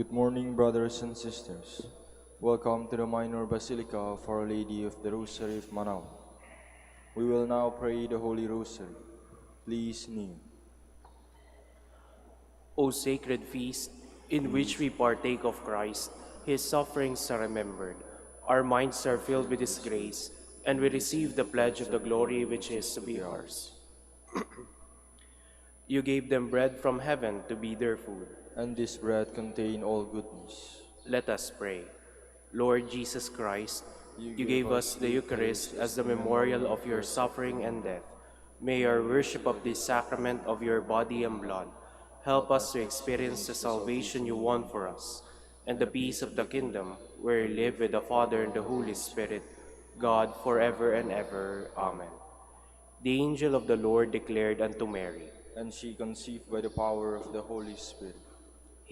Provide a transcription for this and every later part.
Good morning, brothers and sisters. Welcome to the Minor Basilica of Our Lady of the Rosary of Manaoag. We will now pray the Holy Rosary. Please kneel. O sacred feast, in which we partake of Christ, his sufferings are remembered. Our minds are filled with his grace, and we receive the pledge of the glory which is to be ours. You gave them bread from heaven to be their food. And this bread contain all goodness. Let us pray. Lord Jesus Christ, you gave us the Eucharist as the memorial of your suffering and death. May our worship of this sacrament of your body and blood help us to experience the salvation you won for us and the peace of the kingdom where you live with the Father and the Holy Spirit, God forever and ever. Amen. The angel of the Lord declared unto Mary, And she conceived by the power of the Holy Spirit.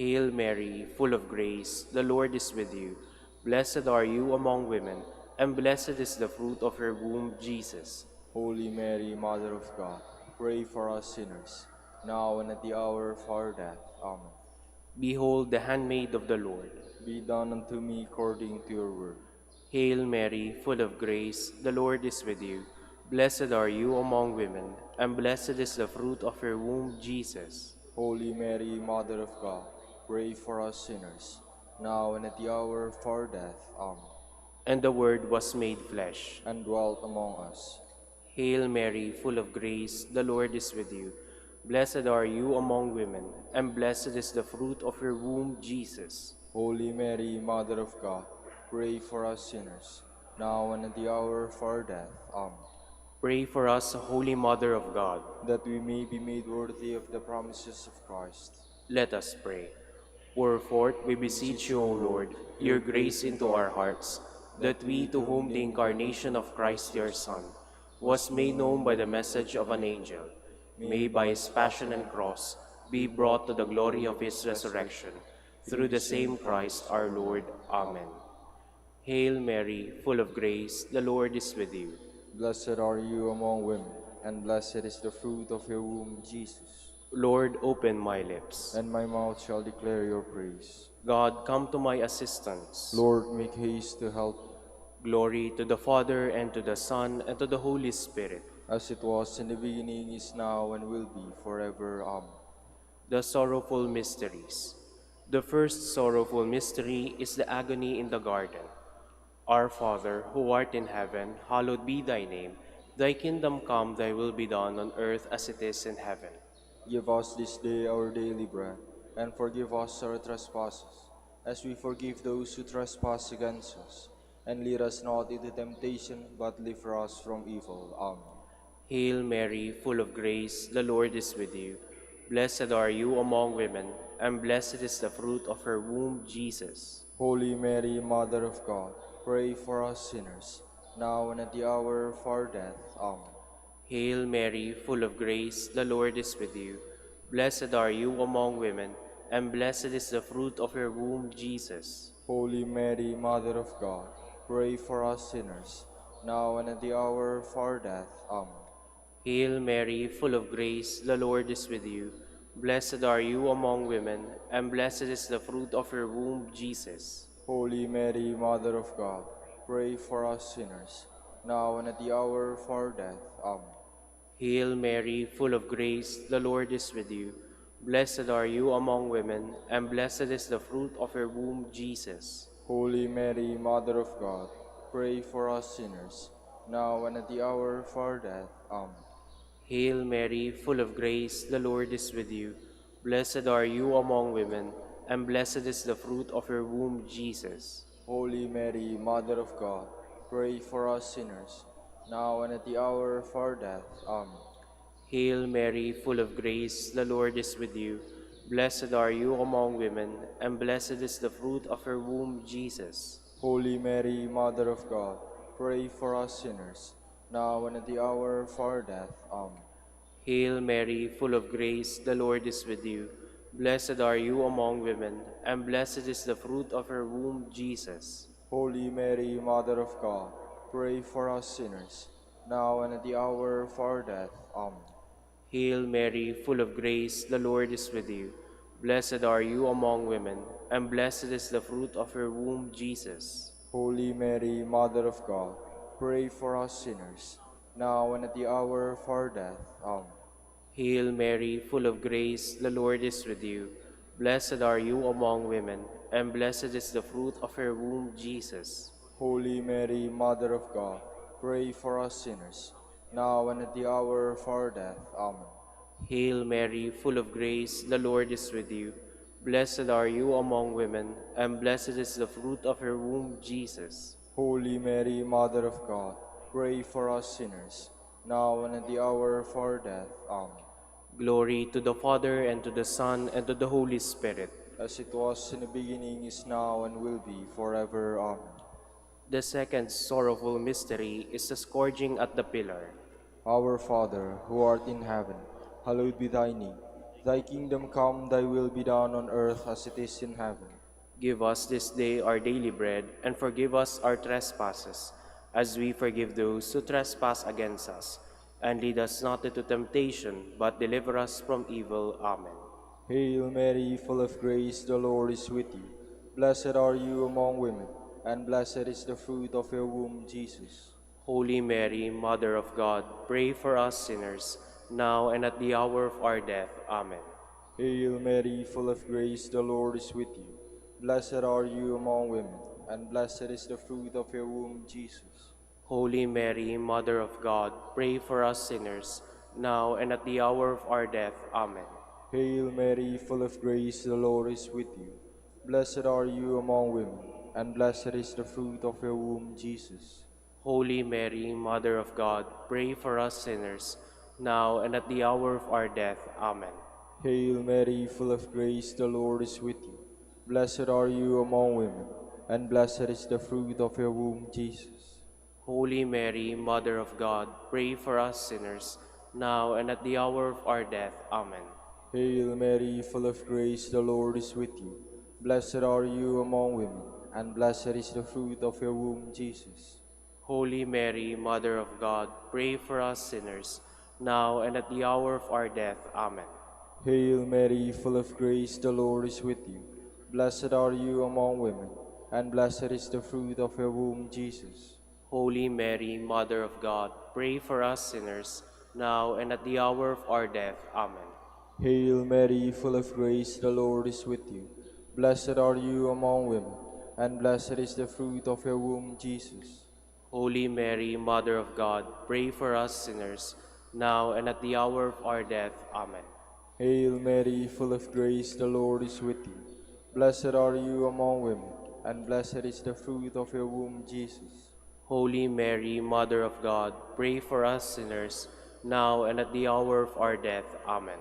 Hail Mary, full of grace, the Lord is with you. Blessed are you among women, and blessed is the fruit of your womb, Jesus. Holy Mary, Mother of God, pray for us sinners, now and at the hour of our death. Amen. Behold the handmaid of the Lord. Be done unto me according to your word. Hail Mary, full of grace, the Lord is with you. Blessed are you among women, and blessed is the fruit of your womb, Jesus. Holy Mary, Mother of God, pray for us sinners, now and at the hour of our death. Amen. And the Word was made flesh, and dwelt among us. Hail Mary, full of grace, the Lord is with you. Blessed are you among women, and blessed is the fruit of your womb, Jesus. Holy Mary, Mother of God, pray for us sinners, now and at the hour of our death. Amen. Pray for us, Holy Mother of God. That we may be made worthy of the promises of Christ. Let us pray. Pour forth, we beseech you, O Lord, your grace into our hearts, that we, to whom the incarnation of Christ your Son was made known by the message of an angel, may by his passion and cross be brought to the glory of his resurrection, through the same Christ our Lord. Amen. Hail Mary, full of grace, the Lord is with you. Blessed are you among women, and blessed is the fruit of your womb, Jesus. Lord, open my lips, and my mouth shall declare your praise. God, come to my assistance. Lord, make haste to help me. Glory to the Father, and to the Son, and to the Holy Spirit. As it was in the beginning, is now, and will be forever. Amen. The sorrowful mysteries. The first sorrowful mystery is the agony in the garden. Our Father, who art in heaven, hallowed be thy name. Thy kingdom come, thy will be done on earth as it is in heaven. Give us this day our daily bread, and forgive us our trespasses, as we forgive those who trespass against us. And lead us not into temptation, but deliver us from evil. Amen. Hail Mary, full of grace, the Lord is with you. Blessed are you among women, and blessed is the fruit of her womb, Jesus. Holy Mary, Mother of God, pray for us sinners, now and at the hour of our death. Amen. Hail Mary, full of grace, the Lord is with you. Blessed are you among women, and blessed is the fruit of your womb, Jesus. Holy Mary, Mother of God, pray for us sinners, now and at the hour of our death. Amen. Hail Mary, full of grace, the Lord is with you. Blessed are you among women, and blessed is the fruit of your womb, Jesus. Holy Mary, Mother of God, pray for us sinners, now and at the hour of our death. Amen. Hail Mary, full of grace, the Lord is with you. Blessed are you among women, and blessed is the fruit of your womb, Jesus. Holy Mary, Mother of God, pray for us sinners, now and at the hour of our death. Amen. Hail Mary, full of grace, the Lord is with you. Blessed are you among women, and blessed is the fruit of your womb, Jesus. Holy Mary, Mother of God, pray for us sinners, now and at the hour of our death. Amen. Hail Mary, full of grace, the Lord is with you. Blessed are you among women, and blessed is the fruit of your womb, Jesus. Holy Mary, Mother of God, pray for us sinners, now and at the hour of our death. Amen. Hail Mary, full of grace, the Lord is with you. Blessed are you among women, and blessed is the fruit of your womb, Jesus. Holy Mary, Mother of God, pray for us sinners, now and at the hour of our death. Amen. Hail Mary, full of grace, the Lord is with you. Blessed are you among women, and blessed is the fruit of your womb, Jesus. Holy Mary, Mother of God, pray for us sinners, now and at the hour of our death. Amen. Hail Mary, full of grace, the Lord is with you. Blessed are you among women, and blessed is the fruit of your womb, Jesus. Holy Mary, Mother of God, pray for us sinners, now and at the hour of our death. Amen. Hail Mary, full of grace, the Lord is with you. Blessed are you among women, and blessed is the fruit of your womb, Jesus. Holy Mary, Mother of God, pray for us sinners, now and at the hour of our death. Amen. Glory to the Father, and to the Son, and to the Holy Spirit. As it was in the beginning, is now, and will be forever. Amen. The second sorrowful mystery is the scourging at the pillar. Our Father, who art in heaven, hallowed be thy name. Thy kingdom come, thy will be done on earth as it is in heaven. Give us this day our daily bread, and forgive us our trespasses, as we forgive those who trespass against us. And lead us not into temptation, but deliver us from evil. Amen. Hail Mary, full of grace, the Lord is with you. Blessed are you among women, and blessed is the fruit of your womb, Jesus. Holy Mary, Mother of God, pray for us sinners, now and at the hour of our death. Amen. Hail Mary, full of grace, the Lord is with you. Blessed are you among women, and blessed is the fruit of your womb, Jesus. Holy Mary, Mother of God, pray for us sinners, now and at the hour of our death. Amen. Hail Mary, full of grace, the Lord is with you. Blessed are you among women, and blessed is the fruit of your womb, Jesus. Holy Mary, Mother of God, pray for us sinners, now and at the hour of our death. Amen. Hail Mary, full of grace, the Lord is with you. Blessed are you among women, and blessed is the fruit of your womb, Jesus. Holy Mary, Mother of God, pray for us sinners, now and at the hour of our death. Amen. Hail Mary, full of grace, the Lord is with you. Blessed are you among women, and blessed is the fruit of your womb, Jesus. Holy Mary, Mother of God, pray for us sinners, now and at the hour of our death. Amen. Hail Mary, full of grace, the Lord is with you. Blessed are you among women, and blessed is the fruit of your womb, Jesus. Holy Mary, Mother of God, pray for us sinners, now and at the hour of our death. Amen. Hail Mary, full of grace, the Lord is with you. Blessed are you among women, and blessed is the fruit of your womb, Jesus. Holy Mary, Mother of God, pray for us sinners, now and at the hour of our death. Amen. Hail Mary, full of grace, the Lord is with you. Blessed are you among women, and blessed is the fruit of your womb, Jesus. Holy Mary, Mother of God, pray for us sinners, now and at the hour of our death. Amen.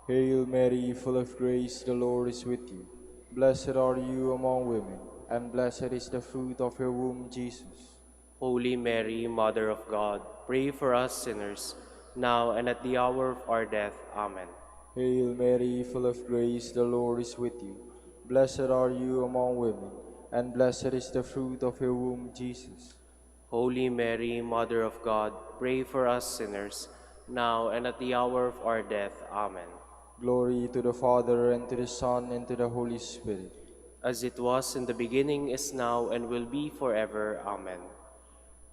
Hail Mary, full of grace, the Lord is with you. Blessed are you among women, and blessed is the fruit of your womb, Jesus. Holy Mary, Mother of God, pray for us sinners, now and at the hour of our death. Amen. Hail Mary, full of grace, the Lord is with you. Blessed are you among women, and blessed is the fruit of your womb, Jesus. Holy Mary, Mother of God, pray for us sinners, now and at the hour of our death. Amen. Glory to the Father, and to the Son, and to the Holy Spirit. As it was in the beginning, is now, and will be forever. Amen.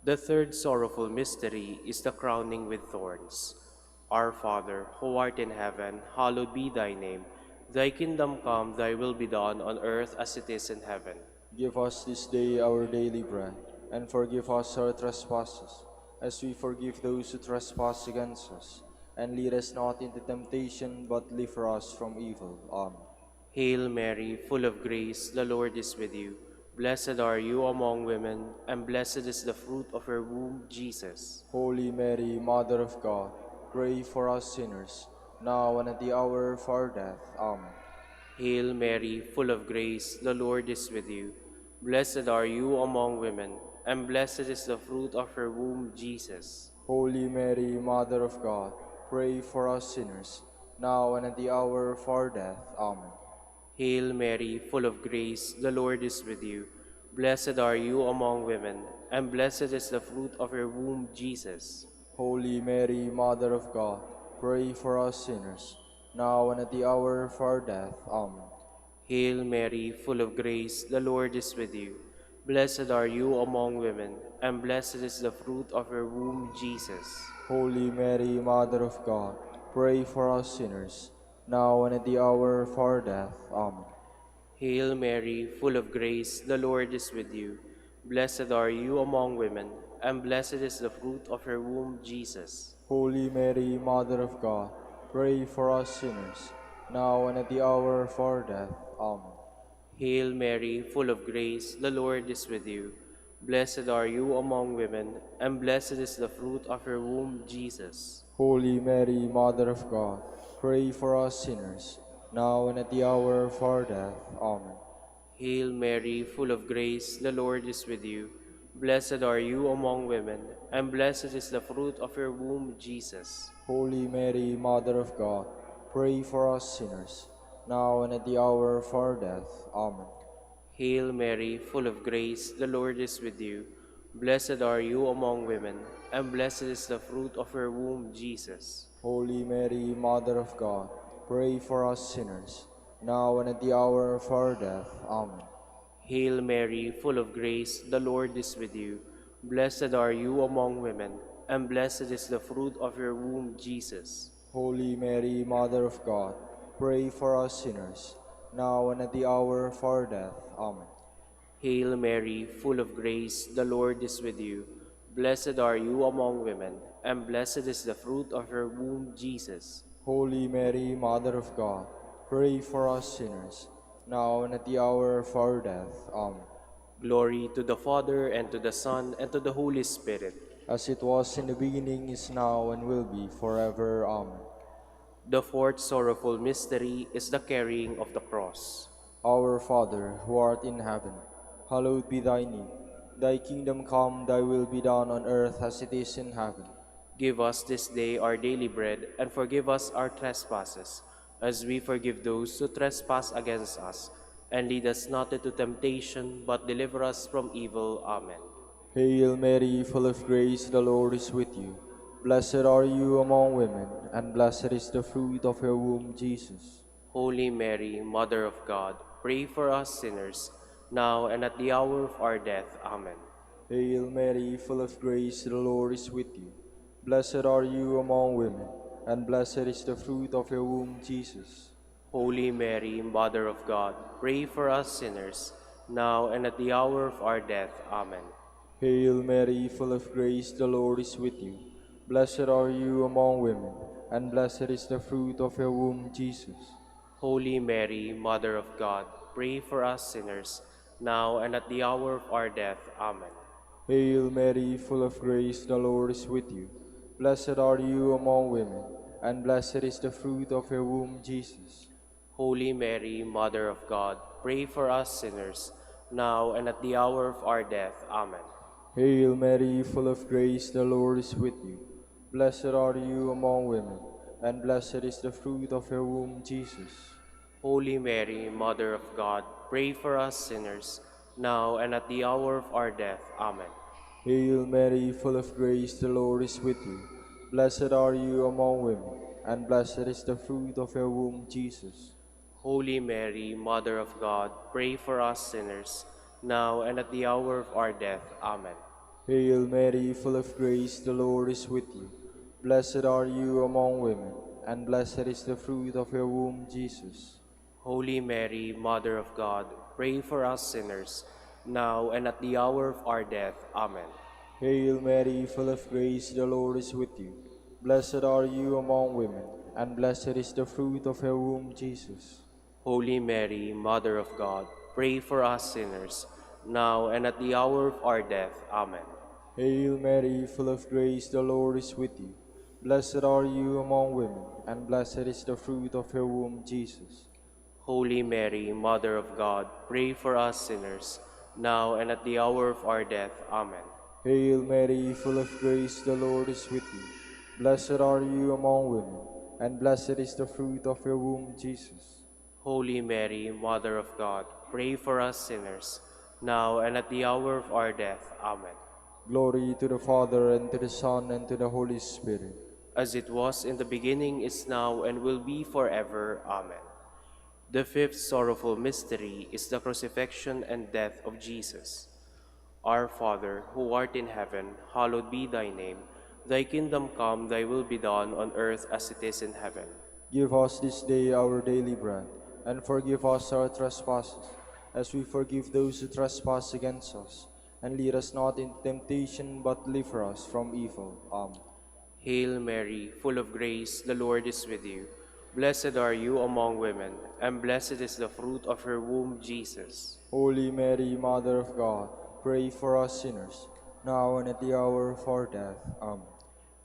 The third sorrowful mystery is the crowning with thorns. Our Father, who art in heaven, hallowed be thy name. Thy kingdom come, thy will be done on earth as it is in heaven. Give us this day our daily bread, and forgive us our trespasses, as we forgive those who trespass against us. And lead us not into temptation, but deliver us from evil. Amen. Hail Mary, full of grace, the Lord is with you. Blessed are you among women, and blessed is the fruit of your womb, Jesus. Holy Mary, Mother of God, pray for us sinners, now and at the hour of our death. Amen. Hail Mary, full of grace, the Lord is with you. Blessed are you among women, and blessed is the fruit of your womb, Jesus. Holy Mary, Mother of God, pray for us sinners, now and at the hour of our death. Amen. Hail Mary, full of grace, the Lord is with you. Blessed are you among women, and blessed is the fruit of your womb, Jesus. Holy Mary, Mother of God, pray for us sinners, now and at the hour of our death. Amen. Hail Mary, full of grace, the Lord is with you. Blessed are you among women, and blessed is the fruit of your womb, Jesus. Holy Mary, Mother of God, pray for us sinners, now and at the hour of our death. Amen. Hail Mary, full of grace, the Lord is with you. Blessed are you among women, and blessed is the fruit of your womb, Jesus. Holy Mary, Mother of God, pray for us sinners, now and at the hour of our death. Amen. Hail Mary, full of grace, the Lord is with you. Blessed are you among women, and blessed is the fruit of your womb, Jesus. Holy Mary, Mother of God, pray for us sinners, now and at the hour of our death. Amen. Hail Mary, full of grace, the Lord is with you. Blessed are you among women, and blessed is the fruit of your womb, Jesus. Holy Mary, Mother of God, pray for us sinners, now and at the hour of our death. Amen. Hail Mary, full of grace, the Lord is with you. Blessed are you among women, and blessed is the fruit of your womb, Jesus. Holy Mary, Mother of God, pray for us sinners, now and at the hour of our death. Amen. Hail Mary, full of grace, the Lord is with you. Blessed are you among women, and blessed is the fruit of your womb, Jesus. Holy Mary, Mother of God, pray for us sinners, now and at the hour of our death. Amen. Hail Mary, full of grace, the Lord is with you. Blessed are you among women, and blessed is the fruit of your womb, Jesus. Holy Mary, Mother of God, pray for us sinners, now and at the hour of our death. Amen. Glory to the Father, and to the Son, and to the Holy Spirit. As it was in the beginning, is now, and will be forever. Amen. The fourth sorrowful mystery is the carrying of the cross. Our Father, who art in heaven, hallowed be thy name. Thy kingdom come, thy will be done on earth as it is in heaven. Give us this day our daily bread, and forgive us our trespasses, as we forgive those who trespass against us. And lead us not into temptation, but deliver us from evil. Amen. Hail Mary, full of grace, the Lord is with you. Blessed are you among women, and blessed is the fruit of your womb, Jesus. Holy Mary, Mother of God, pray for us sinners, now and at the hour of our death. Amen. Hail Mary, full of grace, the Lord is with you. Blessed are you among women, and blessed is the fruit of your womb, Jesus. Holy Mary, Mother of God, pray for us sinners, now and at the hour of our death. Amen. Hail Mary, full of grace, the Lord is with you. Blessed are you among women, and blessed is the fruit of your womb, Jesus. Holy Mary, Mother of God, pray for us sinners, now and at the hour of our death. Amen. Hail Mary, full of grace, the Lord is with you. Blessed are you among women, and blessed is the fruit of your womb, Jesus. Holy Mary, Mother of God, pray for us sinners, now and at the hour of our death. Amen. Hail Mary, full of grace, the Lord is with you. Blessed are you among women, and blessed is the fruit of your womb, Jesus. Holy Mary, Mother of God, pray for us sinners, now and at the hour of our death. Amen. Hail Mary, full of grace, the Lord is with you. Blessed are you among women, and blessed is the fruit of your womb, Jesus. Holy Mary, Mother of God, pray for us sinners, now and at the hour of our death. Amen. Hail Mary, full of grace, the Lord is with you. Blessed are you among women, and blessed is the fruit of your womb, Jesus. Holy Mary, Mother of God, pray for us sinners, now and at the hour of our death. Amen. Hail Mary, full of grace, the Lord is with you. Blessed are you among women, and blessed is the fruit of your womb, Jesus. Holy Mary, Mother of God, pray for us sinners, now and at the hour of our death. Amen. Hail Mary, full of grace, the Lord is with you. Blessed are you among women, and blessed is the fruit of your womb, Jesus. Holy Mary, Mother of God, pray for us sinners, now and at the hour of our death. Amen. Hail Mary, full of grace, the Lord is with you. Blessed are you among women, and blessed is the fruit of your womb, Jesus. Holy Mary, Mother of God, pray for us sinners, now and at the hour of our death. Amen. Glory to the Father, and to the Son, and to the Holy Spirit. as it was in the beginning, is now, and will be forever. Amen. The fifth sorrowful mystery is the crucifixion and death of Jesus. Our Father, who art in heaven, hallowed be thy name. Thy kingdom come, thy will be done on earth as it is in heaven. Give us this day our daily bread, and forgive us our trespasses, as we forgive those who trespass against us. And lead us not into temptation, but deliver us from evil. Amen. Hail Mary, full of grace, the Lord is with you. Blessed are you among women, and blessed is the fruit of your womb, Jesus. Holy Mary, Mother of God, pray for us sinners, now and at the hour of our death. Amen.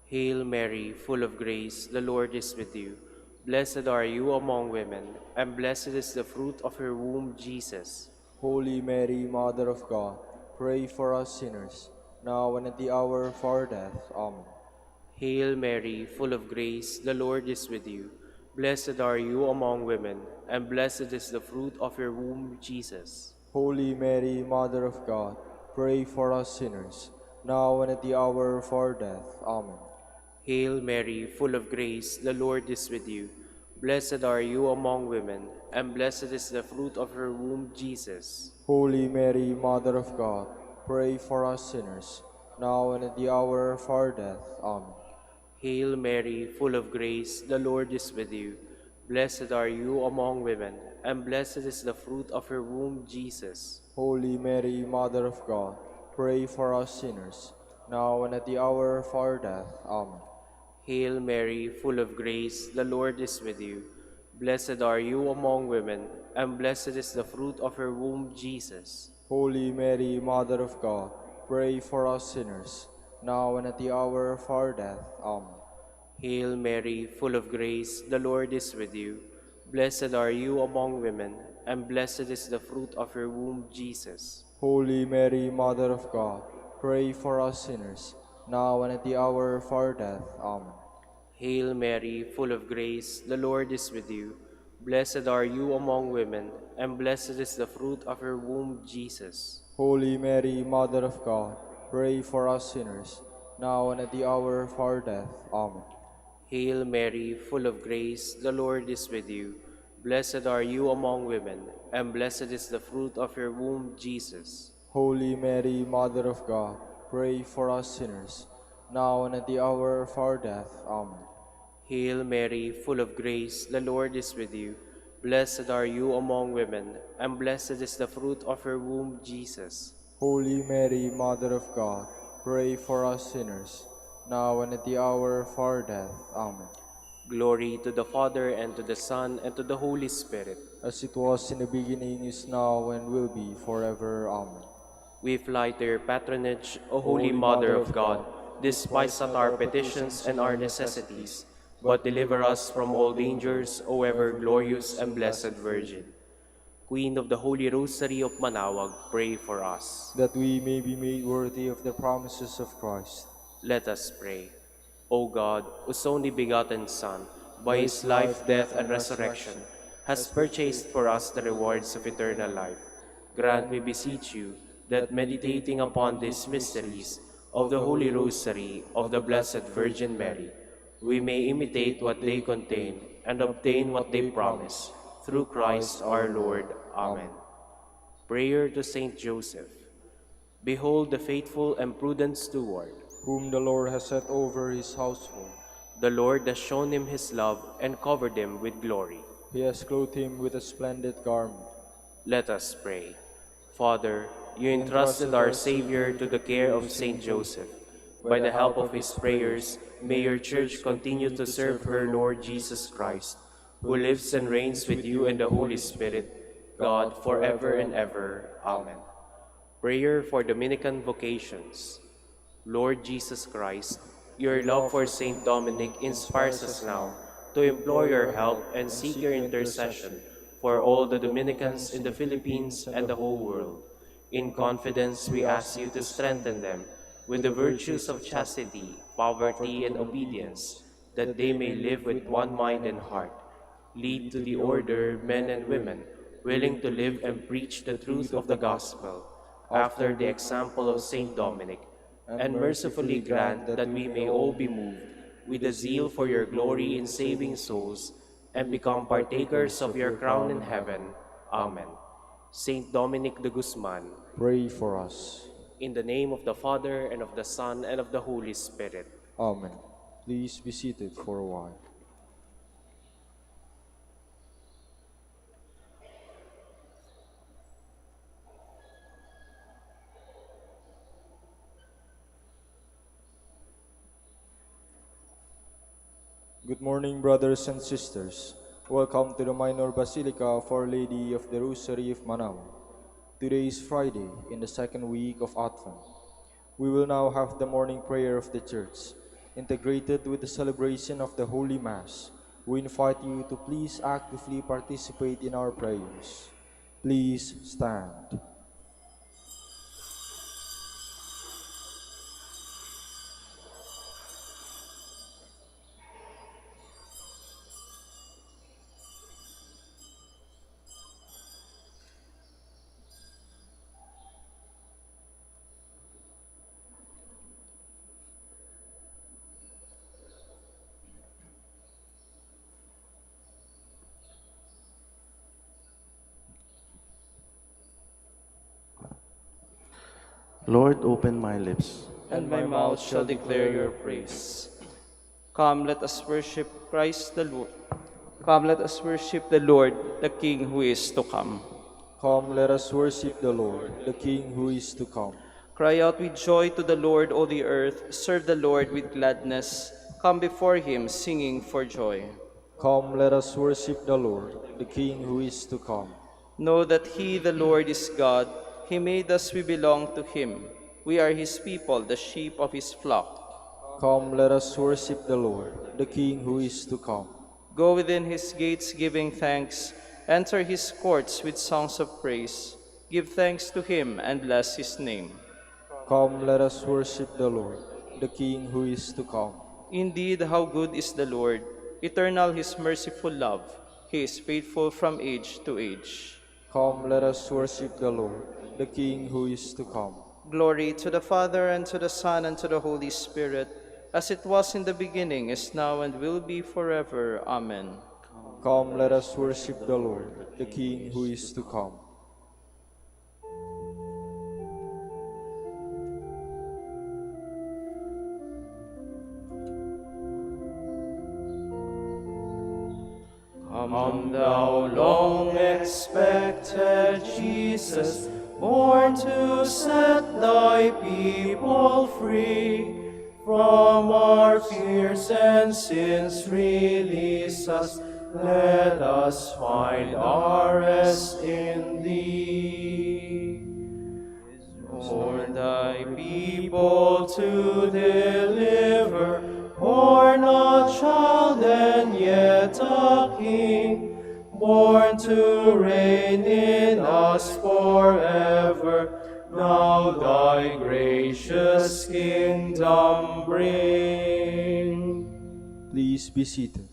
Hail Mary, full of grace, the Lord is with you. Blessed are you among women, and blessed is the fruit of your womb, Jesus. Holy Mary, Mother of God, pray for us sinners, now and at the hour of our death. Amen. Hail Mary, full of grace, the Lord is with you. Blessed are you among women, and blessed is the fruit of your womb, Jesus. Holy Mary, Mother of God, pray for us sinners, now and at the hour of our death. Amen. Hail Mary, full of grace, the Lord is with you. Blessed are you among women, and blessed is the fruit of your womb, Jesus. Holy Mary, Mother of God, pray for us sinners, now and at the hour of our death. Amen. Hail Mary, full of grace, the Lord is with you. Blessed are you among women, and blessed is the fruit of your womb, Jesus. Holy Mary, Mother of God, pray for us sinners, now and at the hour of our death. Amen. Hail Mary, full of grace, the Lord is with you. Blessed are you among women, and blessed is the fruit of your womb, Jesus. Holy Mary, Mother of God, pray for us sinners, now and at the hour of our death. Amen. Hail Mary, full of grace, the Lord is with you. Blessed are you among women, and blessed is the fruit of your womb, Jesus. Holy Mary, Mother of God, pray for us sinners, now and at the hour of our death. Amen. Hail Mary, full of grace, the Lord is with you. Blessed are you among women, and blessed is the fruit of your womb, Jesus. Holy Mary, Mother of God, pray for us sinners, now and at the hour of our death. Amen. Hail Mary, full of grace, the Lord is with you. Blessed are you among women, and blessed is the fruit of your womb, Jesus. Holy Mary, Mother of God, pray for us sinners, now and at the hour of our death. Amen. Hail Mary, full of grace, the Lord is with you. Blessed are you among women, and blessed is the fruit of your womb, Jesus. Holy Mary, Mother of God, pray for us sinners, now and at the hour of our death. Amen. Glory to the Father, and to the Son, and to the Holy Spirit. As it was in the beginning, is now, and will be forever. Amen. We fly to your patronage, O Holy Holy Mother of God. Despise not our petitions and our necessities, but deliver us from all dangers, O ever glorious and blessed Virgin. Queen of the Holy Rosary of Manaoag, pray for us. That we may be made worthy of the promises of Christ. Let us pray. O God, whose only begotten Son, by By his life, death, and resurrection, has purchased for us the rewards of eternal life, grant, we beseech you, that meditating upon these mysteries of the Holy Rosary of the Blessed Virgin Mary, we may imitate what they contain and obtain what they promise, through Christ our Lord. Amen. Prayer to Saint Joseph. Behold the faithful and prudent steward. Whom the Lord has set over his household. The Lord has shown him his love and covered him with glory. He has clothed him with a splendid garment. Let us pray. Father, you entrusted our Savior to the care of Saint Joseph. By the help of his prayers, may your Church continue to serve her Lord Jesus Christ, who lives and reigns with you and the Holy Spirit, God, forever and ever. Amen. Prayer for Dominican vocations. Lord Jesus Christ, your love for Saint Dominic inspires us now to implore your help and seek your intercession for all the Dominicans in the Philippines and the whole world. In confidence, we ask you to strengthen them with the virtues of chastity, poverty, and obedience, that they may live with one mind and heart. Lead to the order men and women willing to live and preach the truth of the gospel, after the example of Saint Dominic, and mercifully grant that we may all be moved with a zeal for your glory in saving souls, and become partakers of your crown in heaven. Amen. Saint Dominic de Guzman, pray for us. in the name of the Father, and of the Son, and of the Holy Spirit. Amen. Please be seated for a while. Good morning, brothers and sisters. Welcome to the Minor Basilica of Our Lady of the Rosary of Manaoag. Today is Friday in the second week of Advent. We will now have the morning prayer of the Church, integrated with the celebration of the Holy Mass. We invite you to please actively participate in our prayers. Please stand. Lord, open my lips, and my mouth shall declare your praise. Come, let us worship Christ the Lord. Come, let us worship the Lord, the King who is to come. Come, let us worship the Lord, the King who is to come. Cry out with joy to the Lord, O the earth. Serve the Lord with gladness. Come before him, singing for joy. Come, let us worship the Lord, the King who is to come. Know that he, the Lord, is God. He made us, we belong to him. We are his people, the sheep of his flock. Come, let us worship the Lord, the King who is to come. Go within his gates giving thanks. Enter his courts with songs of praise. Give thanks to him and bless his name. Come, let us worship the Lord, the King who is to come. Indeed, how good is the Lord! Eternal his merciful love. He is faithful from age to age. Come, let us worship the Lord, the King who is to come. Glory to the Father, and to the Son, and to the Holy Spirit, as it was in the beginning, is now, and will be forever. Amen. Come, let us worship the Lord, the King who is to come. Come thou long expected Jesus, born to set thy people free. From our fears and sins release us, let us find our rest in thee. Born thy people to deliver, born a child and yet a king, born to reign in us forever. Now thy gracious kingdom bring. Please be seated.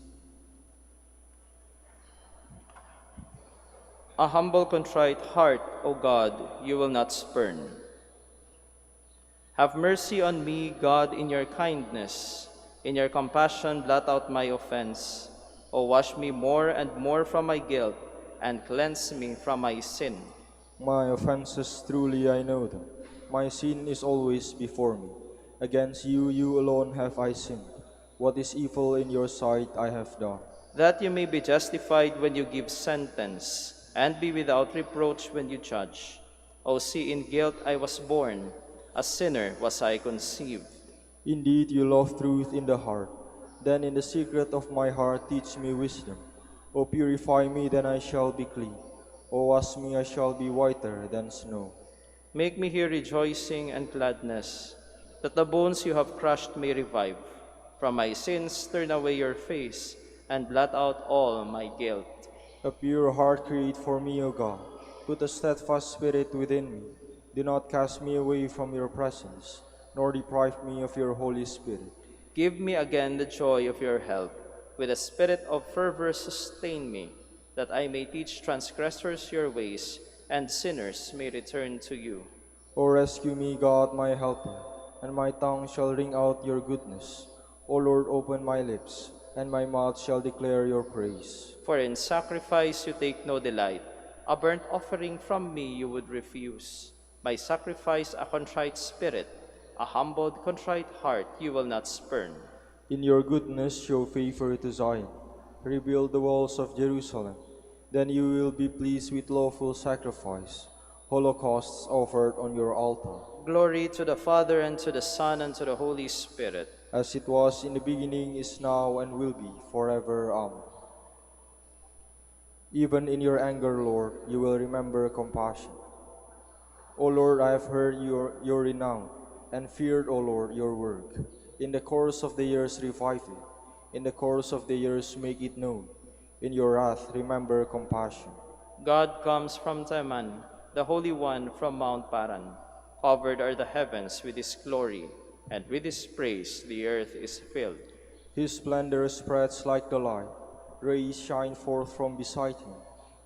A humble, contrite heart, O God, you will not spurn. Have mercy on me, God, in your kindness. In your compassion, blot out my offense. O wash me more and more from my guilt, and cleanse me from my sin. My offenses truly I know them. My sin is always before me. Against you, you alone have I sinned. What is evil in your sight I have done. That you may be justified when you give sentence, and be without reproach when you judge. O see, in guilt I was born, a sinner was I conceived. Indeed, you love truth in the heart. Then in the secret of my heart teach me wisdom. O purify me, then I shall be clean. O wash me, I shall be whiter than snow. Make me hear rejoicing and gladness, that the bones you have crushed may revive. From my sins turn away your face, and blot out all my guilt. A pure heart create for me, O God. Put a steadfast spirit within me. Do not cast me away from your presence, nor deprive me of your Holy Spirit. Give me again the joy of your help. With a spirit of fervor sustain me, that I may teach transgressors your ways, and sinners may return to you. O rescue me, God, my helper, and my tongue shall ring out your goodness. O Lord, open my lips, and my mouth shall declare your praise. For in sacrifice you take no delight. A burnt offering from me you would refuse. By sacrifice a contrite spirit, a humbled, contrite heart you will not spurn. In your goodness show favor to Zion. Rebuild the walls of Jerusalem. Then you will be pleased with lawful sacrifice, holocausts offered on your altar. Glory to the Father, and to the Son, and to the Holy Spirit. As it was in the beginning, is now, and will be, forever. Amen. Even in your anger, Lord, you will remember compassion. O Lord, I have heard your renown, and feared, O Lord, your work. In the course of the years revive it. In the course of the years make it known. In your wrath remember compassion. God comes from Teman, the Holy One from Mount Paran. Covered are the heavens with his glory, and with his praise the earth is filled. His splendor spreads like the light. Rays shine forth from beside him,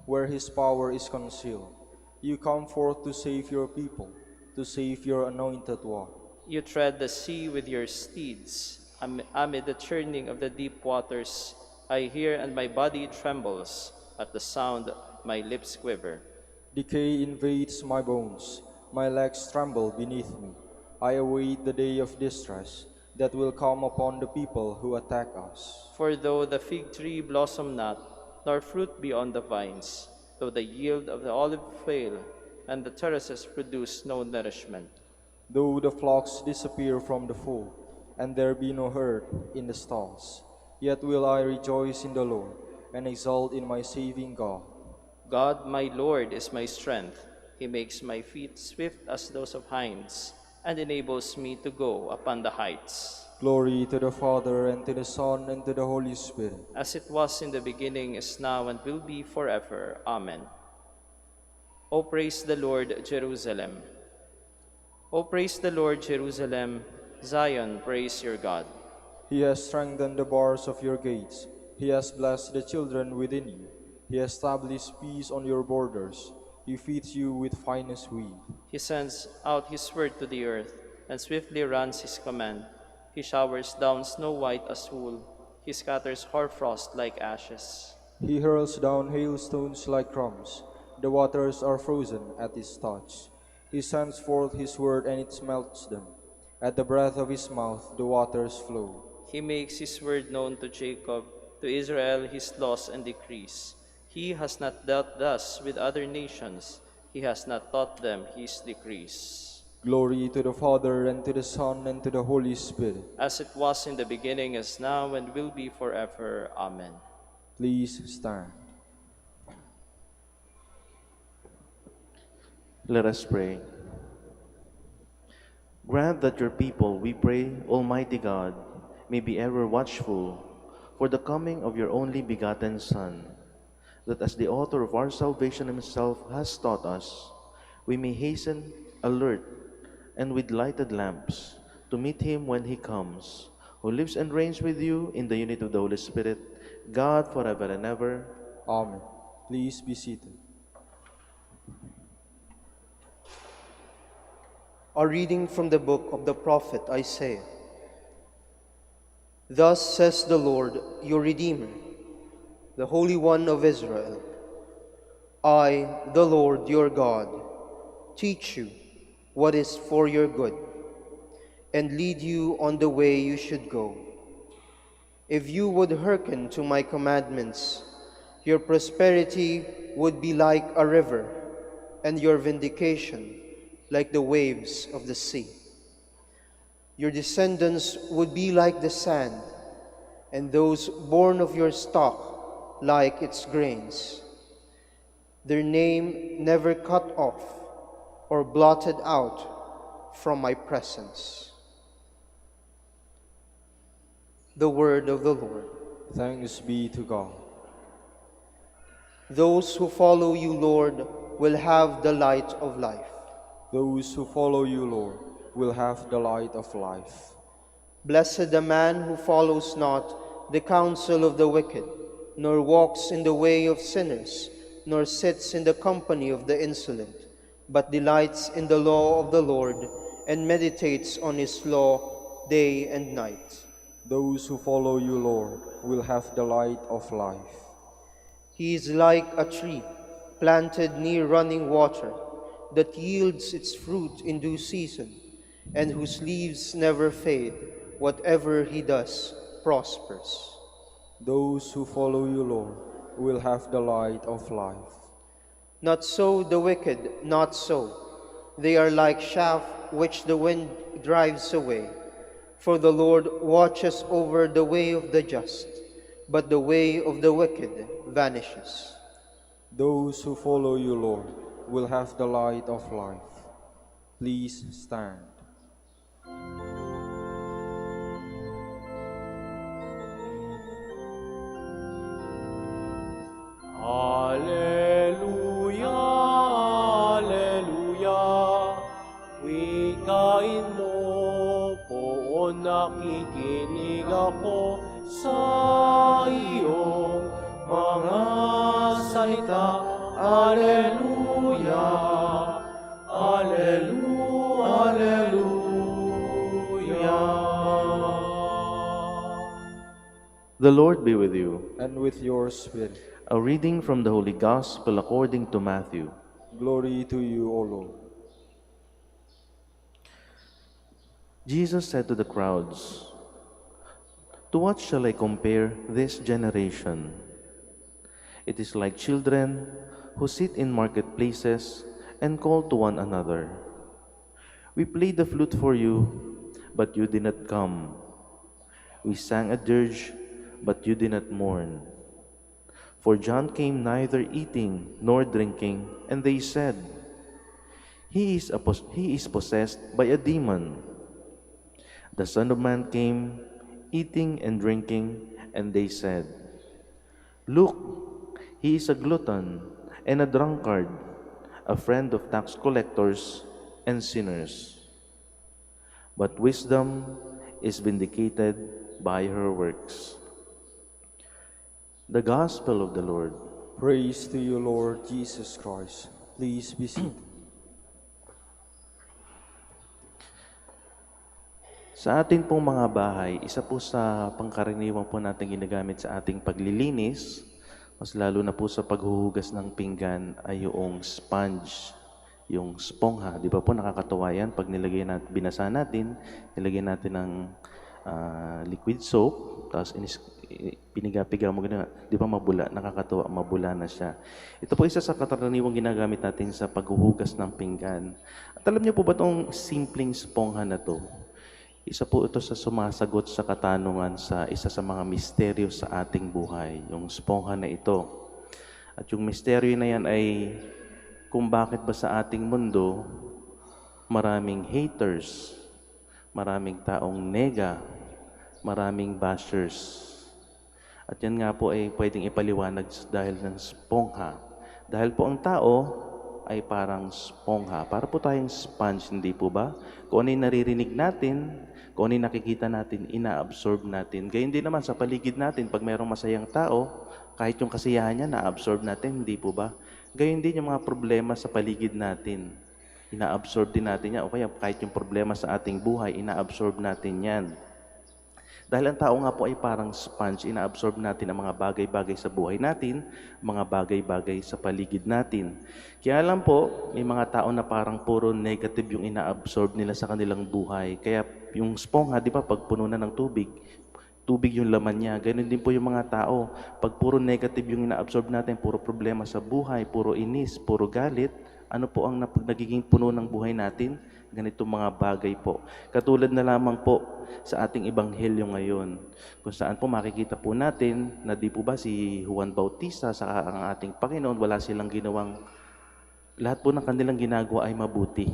where his power is concealed. You come forth to save your people, to save your anointed one. You tread the sea with your steeds. Amid the churning of the deep waters, I hear and my body trembles. At the sound, my lips quiver. Decay invades my bones. My legs tremble beneath me. I await the day of distress that will come upon the people who attack us. For though the fig tree blossom not, nor fruit be on the vines, though the yield of the olive fail, and the terraces produce no nourishment, though the flocks disappear from the fold, and there be no herd in the stalls, yet will I rejoice in the Lord, and exult in my saving God. God, my Lord, is my strength. He makes my feet swift as those of hinds, and enables me to go upon the heights. Glory to the Father, and to the Son, and to the Holy Spirit. As it was in the beginning, is now, and will be forever. Amen. O praise the Lord, Jerusalem. O praise the Lord, Jerusalem. Zion, praise your God. He has strengthened the bars of your gates. He has blessed the children within you. He established peace on your borders. He feeds you with finest wheat. He sends out his word to the earth, and swiftly runs his command. He showers down snow white as wool. He scatters hoarfrost like ashes. He hurls down hailstones like crumbs. The waters are frozen at his touch. He sends forth his word, and it melts them. At the breath of his mouth the waters flow. He makes his word known to Jacob, to Israel his laws and decrees. He has not dealt thus with other nations. He has not taught them his decrees. Glory to the Father, and to the Son, and to the Holy Spirit. As it was in the beginning, is now, and will be forever. Amen. Please stand. Let us pray. Grant that your people, we pray, Almighty God, may be ever watchful for the coming of your only begotten Son, that as the author of our salvation himself has taught us, we may hasten, alert, and with lighted lamps, to meet him when he comes, who lives and reigns with you in the unity of the Holy Spirit, God forever and ever. Amen. Please be seated. A reading from the book of the prophet Isaiah. Thus says the Lord, your Redeemer, the Holy One of Israel. I, the Lord your God, teach you what is for your good, and lead you on the way you should go. If you would hearken to my commandments, your prosperity would be like a river, and your vindication like the waves of the sea. Your descendants would be like the sand, and those born of your stock like its grains. Their name never cut off or blotted out from my presence. The word of the Lord. Thanks be to God. Those who follow you, Lord, will have the light of life. Those who follow you, Lord, will have the light of life. Blessed the man who follows not the counsel of the wicked, nor walks in the way of sinners, nor sits in the company of the insolent, but delights in the law of the Lord, and meditates on his law day and night. Those who follow you, Lord, will have the light of life. He is like a tree planted near running water that yields its fruit in due season and whose leaves never fade. Whatever he does prospers. Those who follow you, Lord, will have the light of life. Not so the wicked, not so. They are like chaff which the wind drives away. For the Lord watches over the way of the just, but the way of the wicked vanishes. Those who follow you, Lord, will have the light of life. Please stand. Alleluia, Alleluia. Wikain mo, poon nakikinig ako sa iyong mga salita. Alleluia, Alleluia, Alleluia. The Lord be with you. And with your spirit. A reading from the Holy Gospel according to Matthew. Glory to you, O Lord. Jesus said to the crowds, "To what shall I compare this generation? It is like children who sit in marketplaces and call to one another. We played the flute for you, but you did not come. We sang a dirge, but you did not mourn. For John came neither eating nor drinking, and they said, he is possessed by a demon. The Son of Man came eating and drinking, and they said, look, he is a glutton and a drunkard, a friend of tax collectors and sinners. But wisdom is vindicated by her works." The Gospel of the Lord. Praise to you, Lord Jesus Christ. Please be seated. Sa ating pong mga bahay, isa po sa pangkaraniwang po natin ginagamit sa ating paglilinis, mas lalo na po sa paghuhugas ng pinggan, ay yung sponge, yung spongha. Di ba po nakakatuwa yan? Pag binasa natin, nilagyan natin ng liquid soap, tapos piniga-piga mo ganun. Di ba mabula? Nakakatuwa, mabula na siya. Ito po isa sa karaniwang ginagamit natin sa paghuhugas ng pinggan. At alam niyo po ba itong simpleng spongha na to? Isa po ito sa sumasagot sa katanungan sa isa sa mga misteryo sa ating buhay, yung spongha na ito. At yung misteryo na yan ay kung bakit ba sa ating mundo maraming haters, maraming taong nega, maraming bashers. At yan nga po ay pwedeng ipaliwanag dahil ng spongha. Dahil po ang tao ay parang spongha. Para po tayong sponge, hindi po ba? Kung ano yung naririnig natin, kung ano yung nakikita natin, ina-absorb natin. Gayun din naman sa paligid natin, pag mayroong masayang tao, kahit yung kasiyahan niya, na-absorb natin, hindi po ba? Gayun din yung mga problema sa paligid natin. Ina-absorb din natin yan. O kaya kahit yung problema sa ating buhay, ina-absorb natin yan. Dahil ang tao nga po ay parang sponge, ina-absorb natin ang mga bagay-bagay sa buhay natin, mga bagay-bagay sa paligid natin. Kaya lang po, may mga tao na parang puro negative yung ina-absorb nila sa kanilang buhay. Kaya yung spongha, di ba, pag puno na ng tubig, tubig yung laman niya. Ganun din po yung mga tao. Pag puro negative yung ina-absorb natin, puro problema sa buhay, puro inis, puro galit, ano po ang nagiging puno ng buhay natin? Ganitong mga bagay po. Katulad na lamang po sa ating ebanghelyo ngayon, kung saan po makikita po natin na di po ba si Juan Bautista sa ang ating Panginoon, wala silang ginawang, lahat po ng kanilang ginagawa ay mabuti.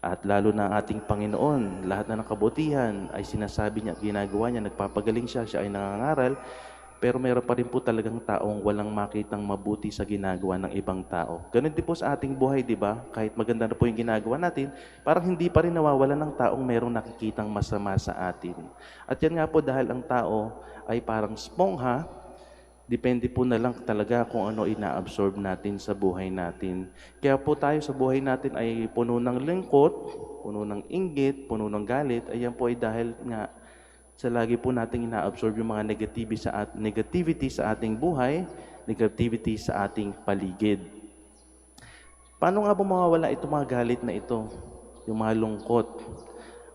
At lalo na ang ating Panginoon, lahat na ng kabutihan ay sinasabi niya, ginagawa niya, nagpapagaling siya, siya ay nangangaral, pero meron pa rin po talagang taong walang makitang mabuti sa ginagawa ng ibang tao. Ganun din po sa ating buhay, di ba? Kahit maganda na po yung ginagawa natin, parang hindi pa rin nawawala ng taong merong nakikitang masama sa atin. At yan nga po dahil ang tao ay parang spongha, depende po na lang talaga kung ano ina-absorb natin sa buhay natin. Kaya po tayo sa buhay natin ay puno ng lungkot, puno ng inggit, puno ng galit, ayan po ay dahil nga Sa lagi po nating ina-absorb yung mga negativity sa ating buhay, negativity sa ating paligid. Paano nga po mawawala itong mga galit na ito? Yung mga lungkot.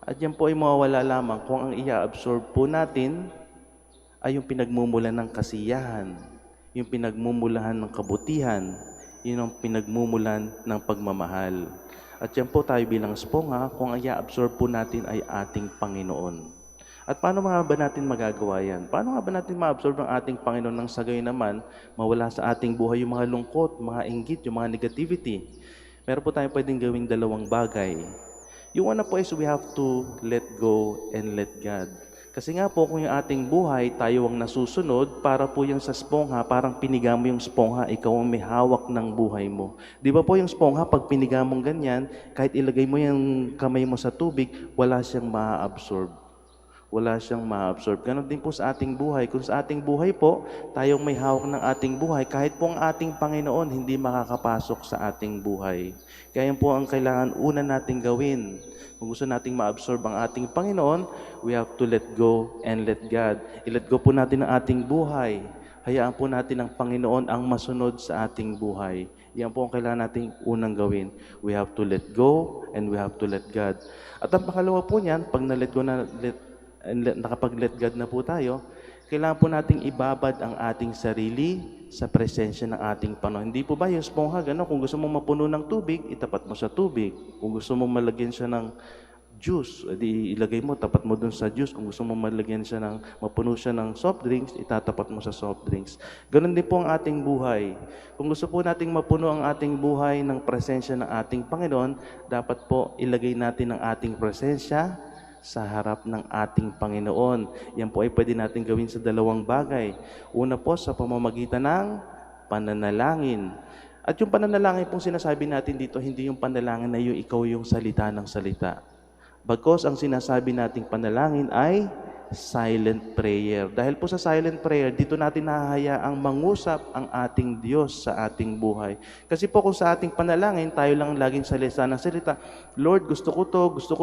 At yan po ay mawawala lamang kung ang i-absorb po natin ay yung pinagmumulan ng kasiyahan, yung pinagmumulan ng kabutihan, yun ang pinagmumulan ng pagmamahal. At yan po tayo bilang esponga, kung ang i-absorb po natin ay ating Panginoon. At paano nga ba natin magagawa yan? Paano nga ba natin ma-absorb ang ating Panginoon nang sa gayon naman mawala sa ating buhay yung mga lungkot, mga inggit, yung mga negativity? Meron po tayong pwedeng gawing dalawang bagay. Yung una po is we have to let go and let God. Kasi nga po kung yung ating buhay tayo ang nasusunod, para po yung sa spongha, parang piniga mo yung spongha, ikaw ang may hawak ng buhay mo. Di ba po yung spongha, pag piniga mong ganyan, kahit ilagay mo yung kamay mo sa tubig, wala siyang ma-absorb. Wala siyang ma-absorb. Ganon din po sa ating buhay. Kung sa ating buhay po, tayong may hawak ng ating buhay, kahit po ang ating Panginoon, hindi makakapasok sa ating buhay. Kaya yan po ang kailangan una nating gawin. Kung gusto nating ma-absorb ang ating Panginoon, we have to let go and let God. I-let go po natin ang ating buhay. Hayaan po natin ang Panginoon ang masunod sa ating buhay. Yan po ang kailangan nating unang gawin. We have to let go and we have to let God. At ang pangalawa po niyan, pag na-let go na, nakapag-let God na po tayo, kailangan po nating ibabad ang ating sarili sa presensya ng ating Panginoon. Hindi po ba yung spongha, kung gusto mong mapuno ng tubig, itapat mo sa tubig. Kung gusto mong malagyan siya ng juice, di ilagay mo, tapat mo dun sa juice. Kung gusto mong malagyan siya mapuno siya ng soft drinks, itatapat mo sa soft drinks. Ganon din po ang ating buhay. Kung gusto po nating mapuno ang ating buhay ng presensya ng ating Panginoon, dapat po ilagay natin ang ating presensya sa harap ng ating Panginoon. Yan po ay pwede natin gawin sa dalawang bagay. Una po sa pamamagitan ng pananalangin. At yung pananalangin pong sinasabi natin dito, hindi yung panalangin na yung ikaw yung salita ng salita. Bagkus ang sinasabi nating panalangin ay silent prayer. Dahil po sa silent prayer, dito natin nahahayaang mangusap ang ating Diyos sa ating buhay. Kasi po kung sa ating panalangin, tayo lang laging salita ng salita, Lord, gusto ko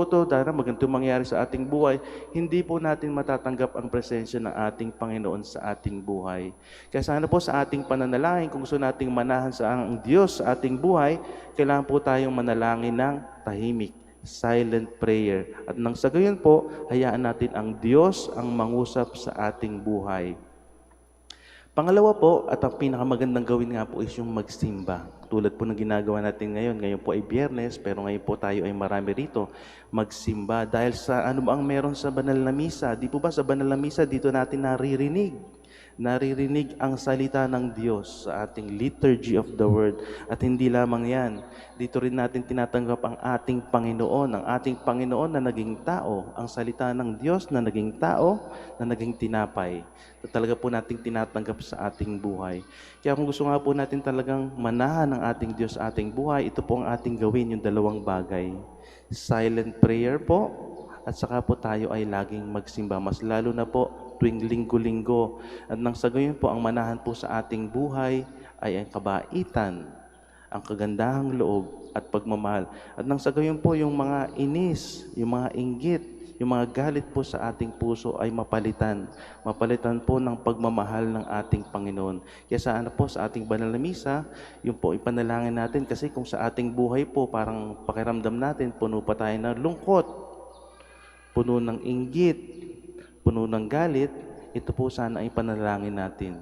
to, dahil maganto mangyari sa ating buhay, hindi po natin matatanggap ang presensya ng ating Panginoon sa ating buhay. Kaya sana po sa ating pananalangin, kung gusto nating manahan sa ang Diyos sa ating buhay, kailangan po tayong manalangin ng tahimik. Silent prayer. At nang sa gayon po, hayaan natin ang Diyos ang mangusap sa ating buhay. Pangalawa po, at ang pinakamagandang gawin nga po is yung magsimba. Tulad po ng ginagawa natin ngayon. Ngayon po ay Biyernes, pero ngayon po tayo ay marami rito. Magsimba. Dahil sa ano ang meron sa banal na misa. Di po ba sa banal na misa, dito natin naririnig ang salita ng Diyos sa ating liturgy of the word. At hindi lamang yan, dito rin natin tinatanggap ang ating Panginoon, na naging tao, ang salita ng Diyos na naging tao, na naging tinapay, na talaga po nating tinatanggap sa ating buhay. Kaya kung gusto nga po natin talagang manahan ng ating Diyos sa ating buhay, ito po ang ating gawin, yung dalawang bagay. Silent prayer po, at saka po tayo ay laging magsimba. Mas lalo na po tuwing linggo-linggo. At nang sa gayon po, ang manahan po sa ating buhay ay ang kabaitan, ang kagandahang loob at pagmamahal. At nang sa gayon po, yung mga inis, yung mga inggit, yung mga galit po sa ating puso ay mapalitan. Mapalitan po ng pagmamahal ng ating Panginoon. Kaya sana po sa ating banal na misa, yung po ipanalangin natin. Kasi kung sa ating buhay po, parang pakiramdam natin, puno pa tayo ng lungkot, puno ng inggit, puno ng galit, ito po sana ay panalangin natin.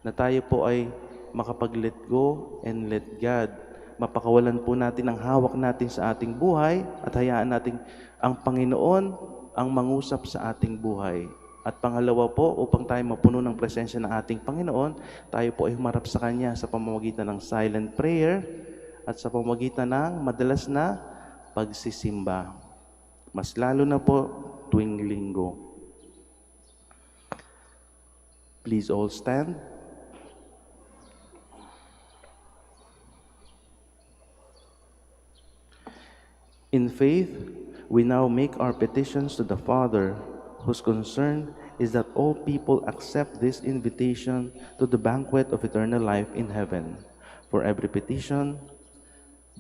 Na tayo po ay makapag-let go and let God. Mapakawalan po natin ang hawak natin sa ating buhay at hayaan natin ang Panginoon ang mangusap sa ating buhay. At pangalawa po, upang tayo mapuno ng presensya ng ating Panginoon, tayo po ay humarap sa Kanya sa pamamagitan ng silent prayer at sa pamamagitan ng madalas na pagsisimba. Mas lalo na po tuwing linggo. Please all stand. In faith, we now make our petitions to the Father, whose concern is that all people accept this invitation to the banquet of eternal life in heaven. For every petition,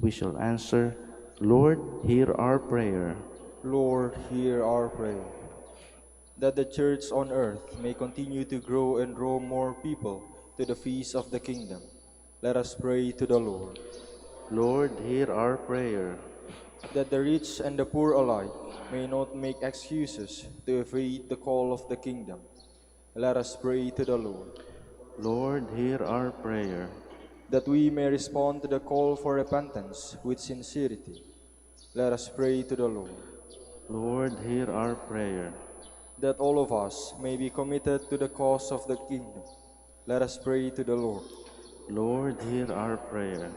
we shall answer, Lord, hear our prayer. Lord, hear our prayer. that the church on earth may continue to grow and draw more people to the feast of the kingdom. Let us pray to the Lord. Lord, hear our prayer. That the rich and the poor alike may not make excuses to evade the call of the kingdom. Let us pray to the Lord. Lord, hear our prayer. That we may respond to the call for repentance with sincerity. Let us pray to the Lord. Lord, hear our prayer. That all of us may be committed to the cause of the kingdom. Let us pray to the Lord. Lord, hear our prayer.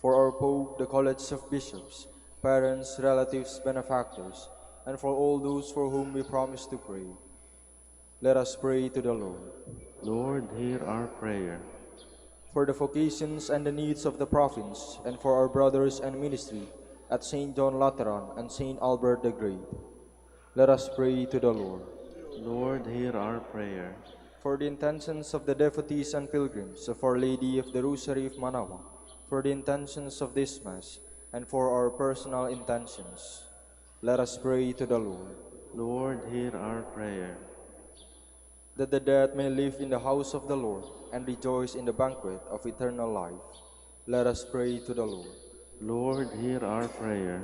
For our Pope, the College of Bishops, parents, relatives, benefactors, and for all those for whom we promise to pray, let us pray to the Lord. Lord, hear our prayer. For the vocations and the needs of the province, and for our brothers and ministry at St. John Lateran and St. Albert the Great, let us pray to the Lord. Lord, hear our prayer. For the intentions of the devotees and pilgrims of Our Lady of the Rosary of Manaoag, for the intentions of this Mass, and for our personal intentions, let us pray to the Lord. Lord, hear our prayer. That the dead may live in the house of the Lord and rejoice in the banquet of eternal life, let us pray to the Lord. Lord, hear our prayer.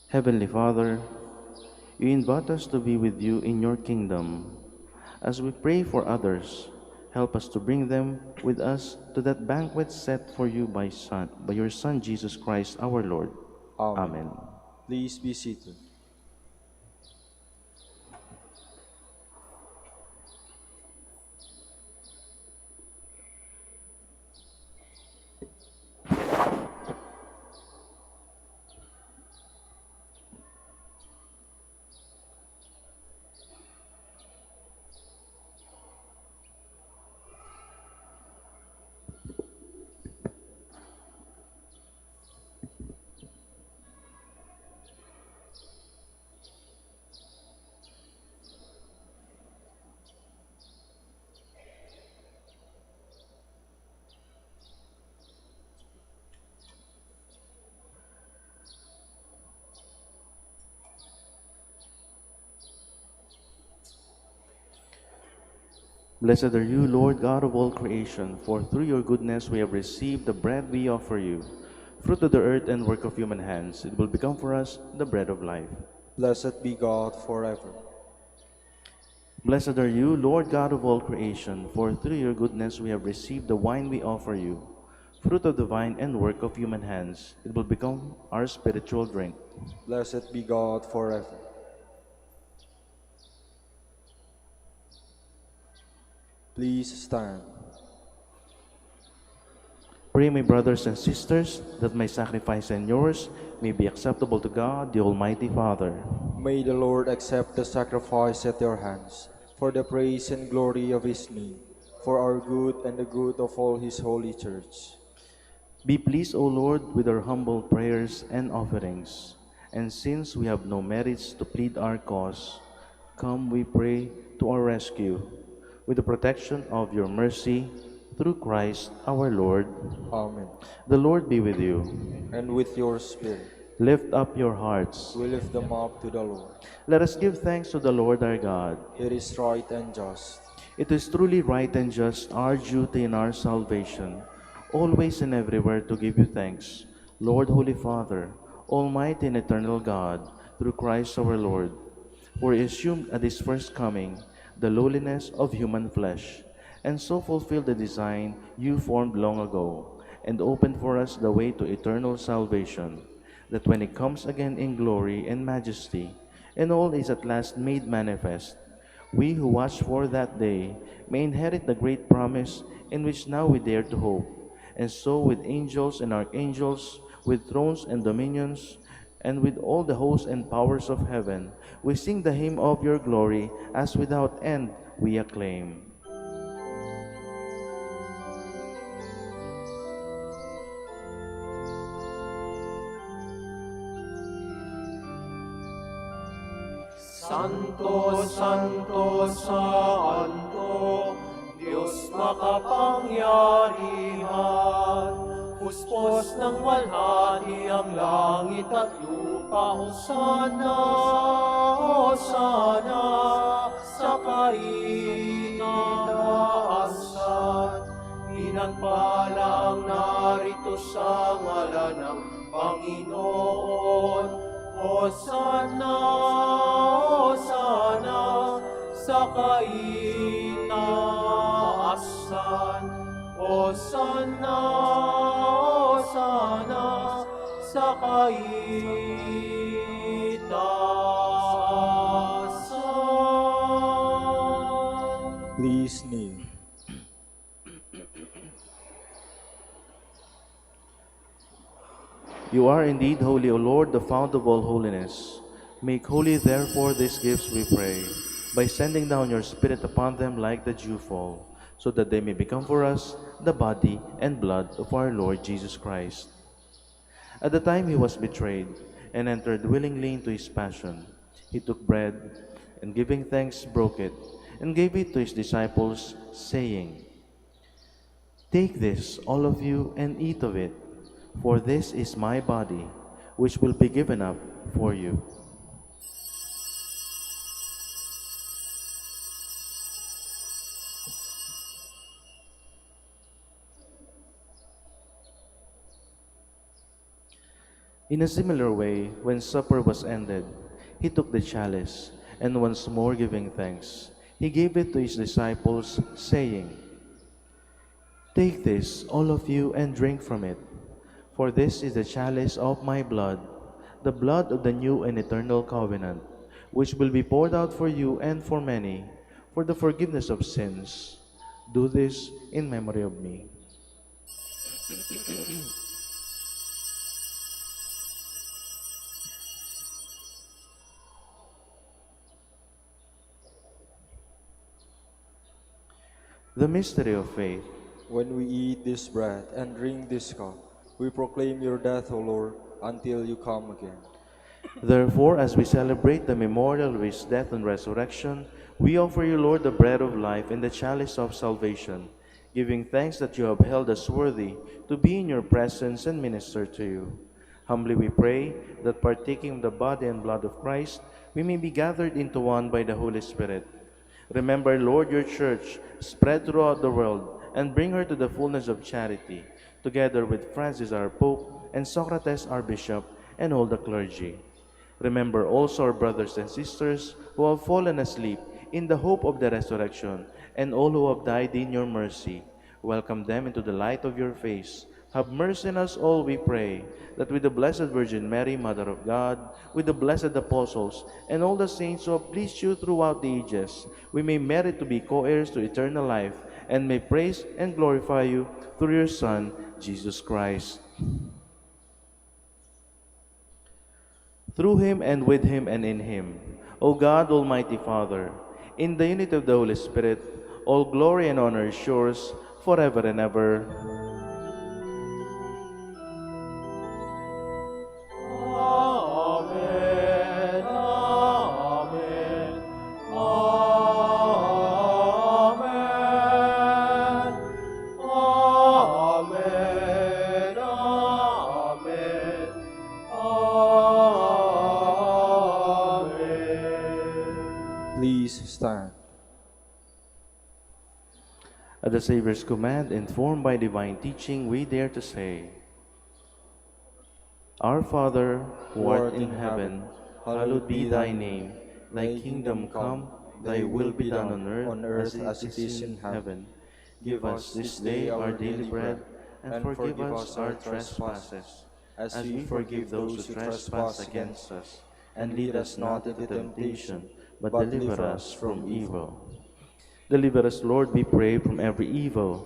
Heavenly Father, you invite us to be with you in your kingdom. As we pray for others, help us to bring them with us to that banquet set for you by your Son, Jesus Christ, our Lord. Amen. Amen. Please be seated. Blessed are you, Lord God of all creation, for through your goodness we have received the bread we offer you, fruit of the earth and work of human hands. It will become for us the bread of life. Blessed be God forever. Blessed are you, Lord God of all creation, for through your goodness we have received the wine we offer you, fruit of the vine and work of human hands. It will become our spiritual drink. Blessed be God forever. Please stand. Pray, my brothers and sisters, that my sacrifice and yours may be acceptable to God, the Almighty Father. May the Lord accept the sacrifice at your hands, for the praise and glory of his name, for our good and the good of all his holy church. Be pleased, O Lord, with our humble prayers and offerings. And since we have no merits to plead our cause, come, we pray, to our rescue, with the protection of your mercy, through Christ our Lord. Amen. The Lord be with you. And with your spirit, Lift up your hearts. we lift them up to the Lord. Let us give thanks to the Lord our God. It is right and just. It is truly right and just, our duty and our salvation, always and everywhere to give you thanks, Lord, Holy Father, Almighty and eternal God, through Christ our Lord, for he assumed at his first coming the lowliness of human flesh, and so fulfilled the design you formed long ago, and opened for us the way to eternal salvation, that when he comes again in glory and majesty, and all is at last made manifest, we who watch for that day may inherit the great promise in which now we dare to hope. And so with angels and archangels, with thrones and dominions, and with all the hosts and powers of heaven, we sing the hymn of your glory, as without end we acclaim. Santo, Santo, Santo, Diyos makapangyarihan, puspos ng walhati ng langit at lupa, Hosana, Hosana, sa kaitaasan. Pinagpala ang narito sa ngalan ng Panginoon. Hosana, Hosana, sa kaitaasan. Hosana, Hosana, sa kaitaasan. Please kneel. You are indeed holy, O Lord, the fount of all holiness. Make holy, therefore, these gifts, we pray, by sending down your Spirit upon them like the dewfall, so that they may become for us the body and blood of our Lord Jesus Christ. At the time he was betrayed and entered willingly into his passion, he took bread and giving thanks broke it and gave it to his disciples, saying, "Take this, all of you, and eat of it, for this is my body, which will be given up for you." In a similar way, when supper was ended, he took the chalice, and once more giving thanks, he gave it to his disciples, saying, "Take this, all of you, and drink from it, for this is the chalice of my blood, the blood of the new and eternal covenant, which will be poured out for you and for many, for the forgiveness of sins. Do this in memory of me." The mystery of faith. When we eat this bread and drink this cup, we proclaim your death, O Lord, until you come again. Therefore, as we celebrate the memorial of his death and resurrection, we offer you, Lord, the bread of life and the chalice of salvation, giving thanks that you have held us worthy to be in your presence and minister to you. Humbly we pray that partaking of the body and blood of Christ, we may be gathered into one by the Holy Spirit. Remember, Lord, your church spread throughout the world, and bring her to the fullness of charity, together with Francis our Pope, and Socrates our Bishop, and all the clergy. Remember also our brothers and sisters who have fallen asleep in the hope of the resurrection, and all who have died in your mercy. Welcome them into the light of your face. Have mercy on us all, we pray, that with the Blessed Virgin Mary, Mother of God, with the blessed apostles, and all the saints who have pleased you throughout the ages, we may merit to be co-heirs to eternal life, and may praise and glorify you through your Son, Jesus Christ. Through him, and with him, and in him, O God, Almighty Father, in the unity of the Holy Spirit, all glory and honor is yours, forever and ever. Please stand. At the Savior's command, informed by divine teaching, we dare to say, Our Father, who art in heaven, hallowed be thy name. Thy kingdom come, thy will be done on earth as it is in heaven. Give us this day our daily bread, and forgive us our trespasses, as we forgive those who trespass against us. And lead us not into temptation, but deliver us from evil. Deliver us, Lord, we pray, from every evil.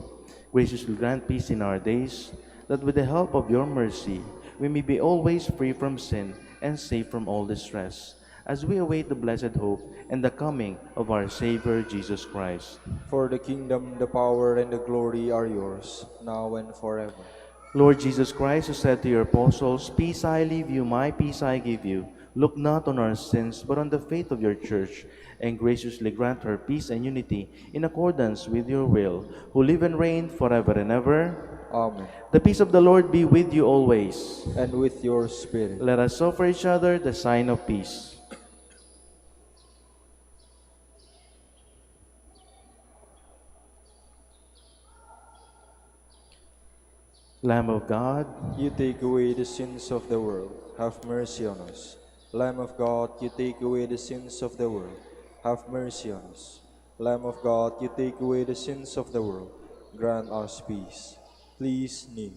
Graciously grant peace in our days, that with the help of your mercy, we may be always free from sin and safe from all distress, as we await the blessed hope and the coming of our Savior, Jesus Christ. For the kingdom, the power, and the glory are yours, now and forever. Lord Jesus Christ, who said to your apostles, Peace I leave you, my peace I give you, look not on our sins, but on the faith of your church, and graciously grant her peace and unity in accordance with your will, who live and reign forever and ever. Amen. The peace of the Lord be with you always. And with your spirit. Let us offer each other the sign of peace. Lamb of God, You take away the sins of the world. Have mercy on us. Lamb of God, you take away the sins of the world. Have mercy on us. Lamb of God, you take away the sins of the world. Grant us peace. Please kneel.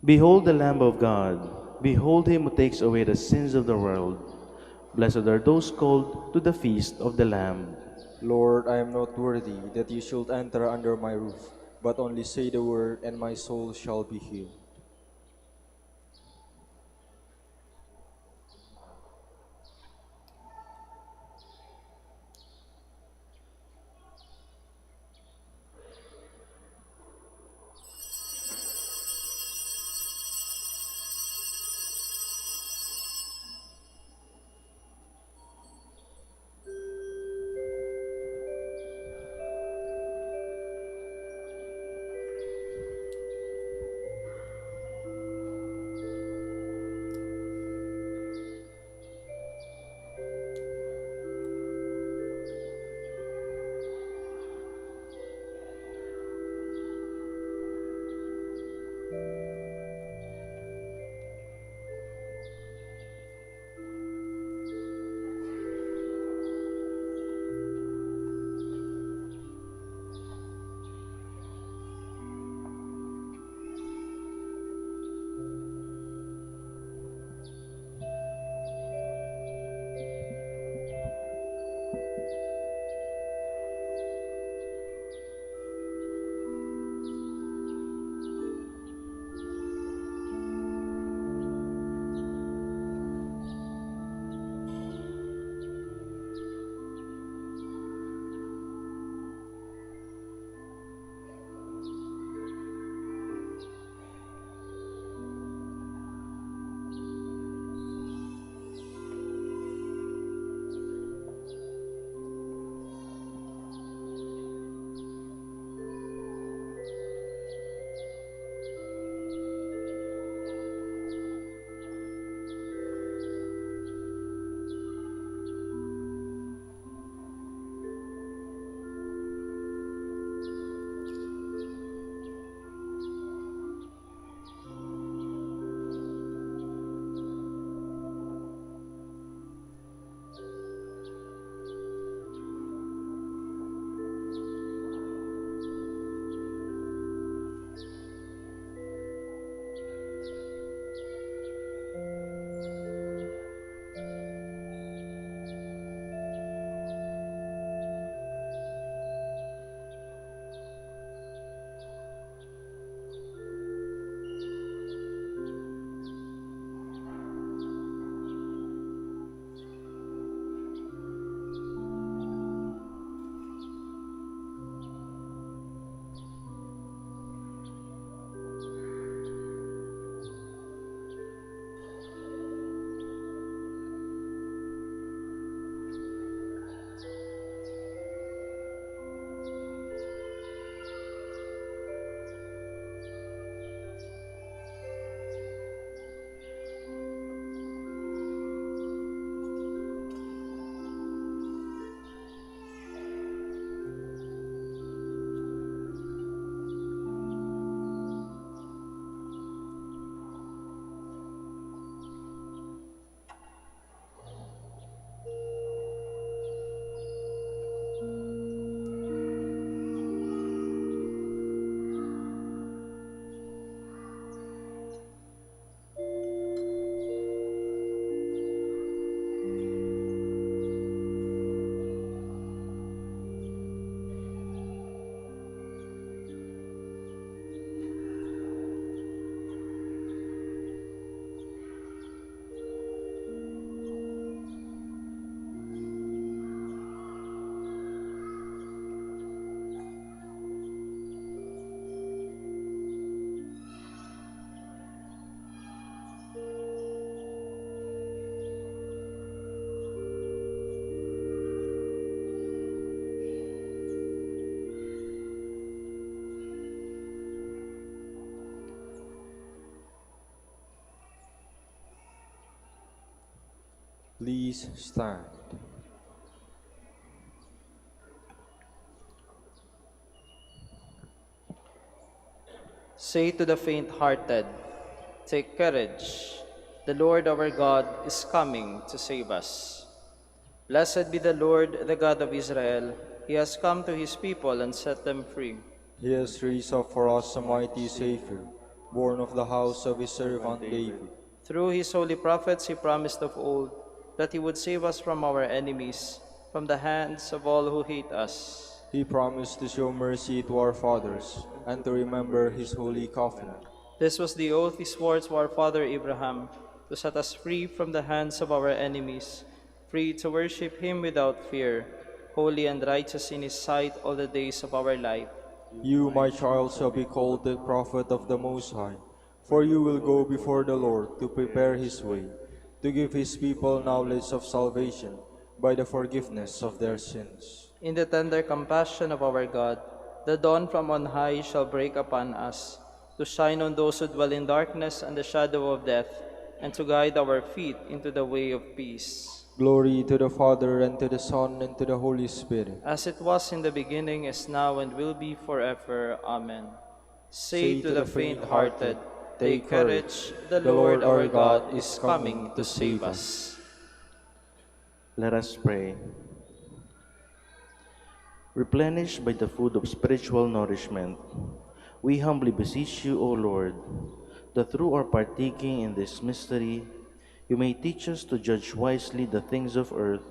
behold the Lamb of God. Behold him who takes away the sins of the world. Blessed are those called to the feast of the Lamb. Lord, I am not worthy that you should enter under my roof, but only say the word, and my soul shall be healed. Please stand. Say to the faint-hearted, take courage. The Lord our God is coming to save us. Blessed be the Lord, the God of Israel. He has come to his people and set them free. He has raised up for us a mighty Savior, born of the house of his servant David. Through his holy prophets he promised of old that he would save us from our enemies, from the hands of all who hate us. He promised to show mercy to our fathers and to remember his holy covenant. This was the oath he swore to our father Abraham, to set us free from the hands of our enemies, free to worship him without fear, holy and righteous in his sight all the days of our life. You, my child, shall be called the prophet of the Most High, for you will go before the Lord to prepare his way, to give his people knowledge of salvation by the forgiveness of their sins. In the tender compassion of our God, the dawn from on high shall break upon us, to shine on those who dwell in darkness and the shadow of death, and to guide our feet into the way of peace. Glory to the Father, and to the Son, and to the Holy Spirit. As it was in the beginning, is now, and will be forever. Amen. Say to the faint-hearted, take courage, the Lord our God is coming to save us. Let us pray. Replenished by the food of spiritual nourishment, we humbly beseech you, O Lord, that through our partaking in this mystery, you may teach us to judge wisely the things of earth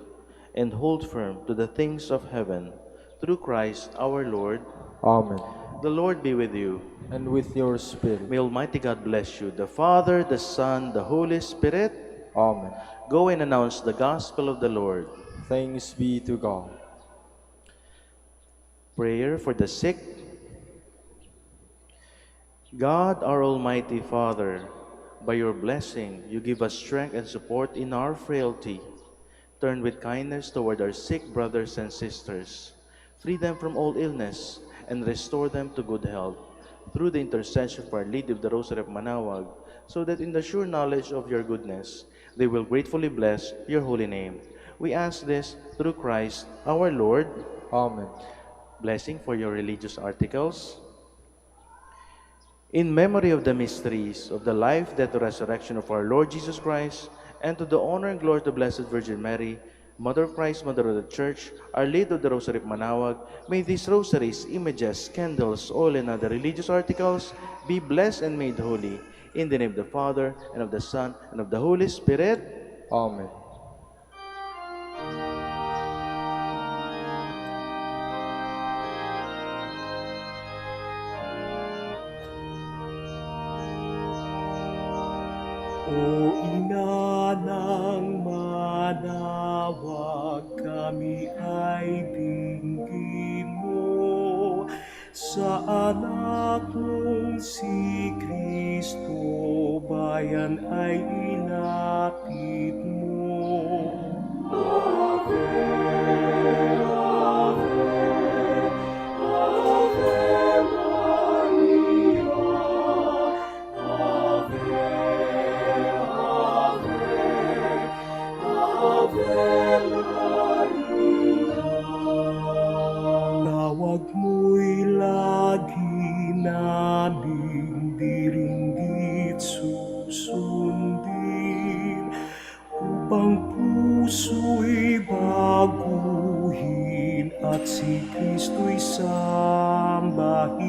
and hold firm to the things of heaven, through Christ our Lord. Amen. The Lord be with you. And with your spirit. May Almighty God bless you, the Father, the Son, the Holy Spirit. Amen. Go and announce the gospel of the Lord. Thanks be to God. Prayer for the sick. God, our Almighty Father, by your blessing, you give us strength and support in our frailty. Turn with kindness toward our sick brothers and sisters. Free them from all illness and restore them to good health through the intercession of Our Lady of the Rosary of Manaoag, so that in the sure knowledge of your goodness, they will gratefully bless your holy name. We ask this through Christ our Lord. Amen. Blessing for your religious articles. In memory of the mysteries of the life, death, and resurrection of our Lord Jesus Christ, and to the honor and glory of the Blessed Virgin Mary, Mother of Christ, Mother of the Church, Our Lady of the Rosary of Manaoag, may these rosaries, images, candles, oil, and other religious articles be blessed and made holy. In the name of the Father, and of the Son, and of the Holy Spirit. Amen. O Ina ng Manaoag, kami ay bingi mo sa anak mong si Kristo, bayan ay ilapit mo. Tawag mo'y lagi naming diringgit susundin, upang puso'y baguhin at si Kristo'y sambahin.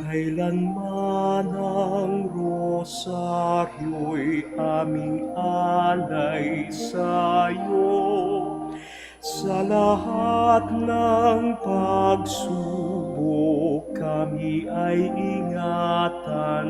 Kailanman ang rosaryo'y aming alay sa'yo, sa lahat ng pagsubok kami ay ingatan